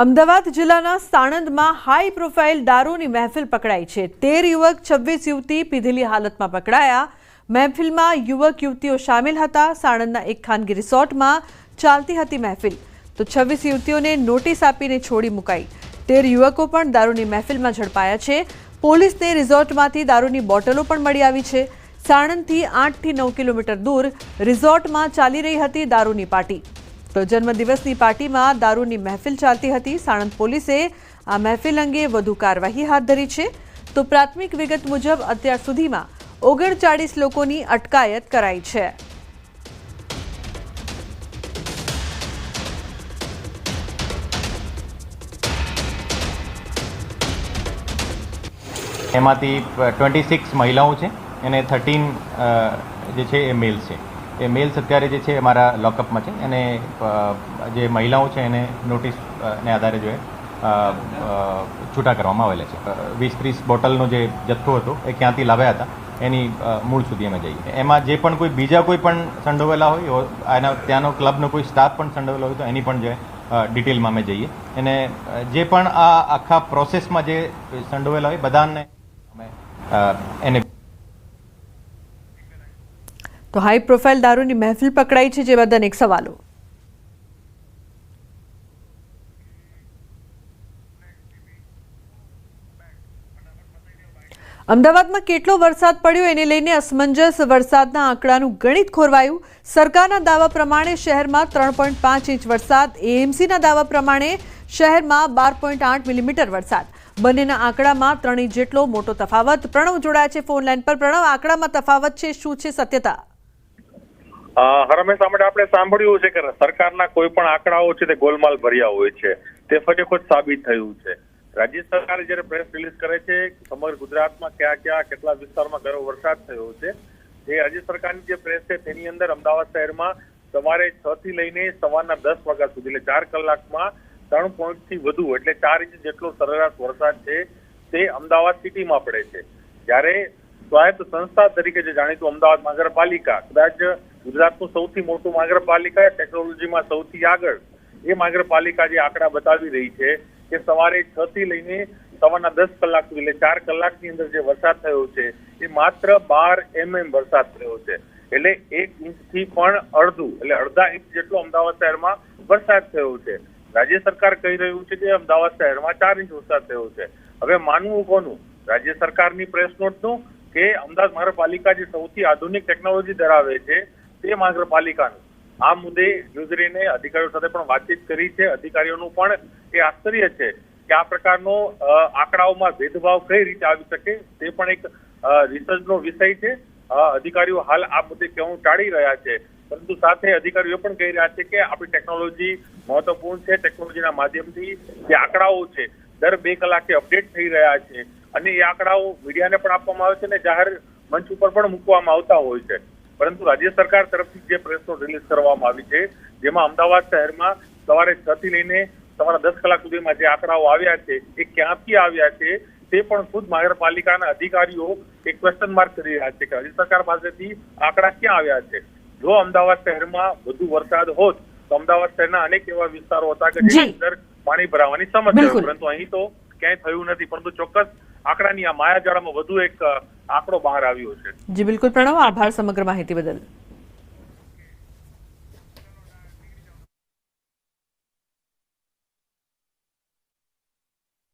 અમદાવાદ જિલ્લાના સાણંદમાં high profile દારૂની મહેફિલ પકડાઈ છે। 13 યુવક 26 યુવતી પીધેલી હાલતમાં પકડાયા। મહેફિલમાં યુવક યુવતીઓ શામેલ હતા। સાણંદના એક ખાનગી રિસોર્ટમાં ચાલતી હતી મહેફિલ, તો 26 યુવતીઓને નોટિસ આપીને છોડી મુકાઈ। 13 યુવકો પણ દારૂની મહેફિલમાં ઝડપાયા છે। પોલીસને રિસોર્ટમાંથી દારૂની બોટલો પણ મળી આવી છે। સાણંદથી 8 થી 9 કિલોમીટર દૂર રિસોર્ટમાં ચાલી રહી હતી દારૂની પાર્ટી। તો જન્મદિવસની પાર્ટીમાં દારૂની મહેફિલ ચાલતી હતી। સાણંદ પોલીસે આ મહેફિલ અંગે વધુ કાર્યવાહી હાથ ધરી છે। તો પ્રાથમિક વિગત મુજબ અત્યાર સુધીમાં 39 લોકોની અટકાયત કરાઈ છે। એમાંથી 26 મહિલાઓ છે અને 13 જે છે એ મેલ્સ છે। એ મેલ્સ અત્યારે જે છે અમારા લોકઅપમાં છે અને જે મહિલાઓ છે એને નોટિસને આધારે જો છૂટા કરવામાં આવેલા છે। 20-30 બોટલનો જે જથ્થો હતો એ ક્યાંથી લાવ્યા હતા એની મૂળ સુધી અમે જઈએ। એમાં જે પણ કોઈ બીજા કોઈ પણ સંડોવેલા હોય એના ત્યાંનો ક્લબનો કોઈ સ્ટાફ પણ સંડોવેલો હોય તો એની પણ જે ડિટેલમાં અમે જઈએ અને જે પણ આ આખા પ્રોસેસમાં જે સંડોવેલા હોય બધાને અમે એને તો હાઈ પ્રોફાઇલ દારૂની મહેફિલ પકડાઈ છે, જે બાદ અનેક સવાલો। અમદાવાદમાં કેટલો વરસાદ પડ્યો એને લઈને અસમંજસ। વરસાદના આંકડાનું ગણિત ખોરવાયું। સરકારના દાવા પ્રમાણે શહેરમાં 3.5 ઇંચ વરસાદ, એએમસીના દાવા પ્રમાણે શહેરમાં 12.8 મિલીમીટર વરસાદ। બંનેના આંકડામાં 3 ઇંચ જેટલો મોટો તફાવત। પ્રણવ જોડાયા છે ફોન લાઈન પર। પ્રણવ, આંકડામાં તફાવત છે, શું છે સત્યતા? હંમેશા માટે આપણે સાંભળ્યું છે કે સરકારના કોઈ પણ આંકડાઓ છે તે ગોલમાલ ભર્યા હોય છે, તે ફટેખુદ સાબિત થયું છે। રાજ્ય સરકારે જયારે પ્રેસ રિલીઝ કરે છે સમગ્ર ગુજરાતમાં ક્યાં કેટલા વિસ્તારમાં કયો વરસાદ થયો છે, એ રાજ્ય સરકારની જે પ્રેસ છે તેની અંદર અમદાવાદ શહેરમાં સવારે 6 થી લઈને સવારના 10 વાગ્યા સુધી એટલે 4 કલાકમાં 3 પોઈન્ટથી વધુ એટલે 4 ઇંચ જેટલો સરેરાશ વરસાદ છે તે અમદાવાદ સિટીમાં પડે છે। જ્યારે સ્વાયત્ત સંસ્થા તરીકે જે જાણીતું અમદાવાદ મહાનગરપાલિકા, કદાચ ગુજરાતનું સૌથી મોટું મહાનગરપાલિકા, ટેકનોલોજીમાં સૌથી આગળ એ મહાનગરપાલિકા જે આંકડા બતાવી રહી છે કે સવારે 6 થી લઈને સવારના 10 કલાક સુધી એટલે 4 કલાકની અંદર જે વરસાદ થયો છે એ માત્ર 12 mm વરસાદ થયો છે। એટલે 1 ઇંચથી પણ અડધું એટલે અડધા ઇંચ જેટલો અમદાવાદ શહેરમાં વરસાદ થયો છે। રાજ્ય સરકાર કહી રહ્યું છે કે અમદાવાદ શહેરમાં 4 ઇંચ વરસાદ થયો છે। હવે માનવું કોનું? રાજ્ય સરકારની પ્રેસ નોટનું કે અમદાવાદ મહાનગરપાલિકા જે સૌથી આધુનિક ટેકનોલોજી ધરાવે છે તે મહાનગરપાલિકાનું? આ મુદ્દે યુઝરીને અધિકારીઓ સાથે પણ વાતચીત કરી છે। અધિકારીઓનું પણ એ આશ્ચર્ય છે કે આ પ્રકારનો આંકડાઓમાં ભેદભાવ કઈ રીતે આવી શકે, તે પણ એક રિસર્ચનો વિષય છે। અધિકારીઓ હાલ આ મુદ્દે કેવું ટાળી રહ્યા છે, પરંતુ સાથે અધિકારીઓ પણ કહી રહ્યા છે કે આપણી ટેકનોલોજી મહત્વપૂર્ણ છે। ટેકનોલોજીના માધ્યમથી જે આંકડાઓ છે દર 2 કલાકે અપડેટ થઈ રહ્યા છે અને એ આંકડાઓ મીડિયાને પણ આપવામાં આવે છે અને જાહેર મંચ ઉપર પણ મૂકવામાં આવતા હોય છે। પરંતુ રાજ્ય સરકાર તરફથી જે પ્રેસ નોટ રિલીઝ કરવામાં આવી છે જેમાં અમદાવાદ શહેરમાં સવારે 6 થી લઈને સવારના 10 કલાક સુધીમાં જે આંકડાઓ આવ્યા છે એ ક્યાંથી આવ્યા છે તે પણ ખુદ મહાનગરપાલિકાના અધિકારીઓ એક ક્વેશ્ચન માર્ક કરી રહ્યા છે કે રાજ્ય સરકાર પાસેથી આંકડા ક્યાં આવ્યા છે। જો અમદાવાદ શહેરમાં વધુ વરસાદ હોત તો અમદાવાદ શહેરના અનેક એવા વિસ્તારો હતા કે જેની અંદર પાણી ભરાવાની સમસ્યા હોય, પરંતુ અહીં તો ક્યાંય થયું નથી। પરંતુ ચોક્કસ આંકડાની આ માયાજાળામાં વધુ એક આંકડો બહાર આવ્યો છે। જી બિલકુલ પ્રણવ, આભાર સમગ્ર માહિતી બદલ।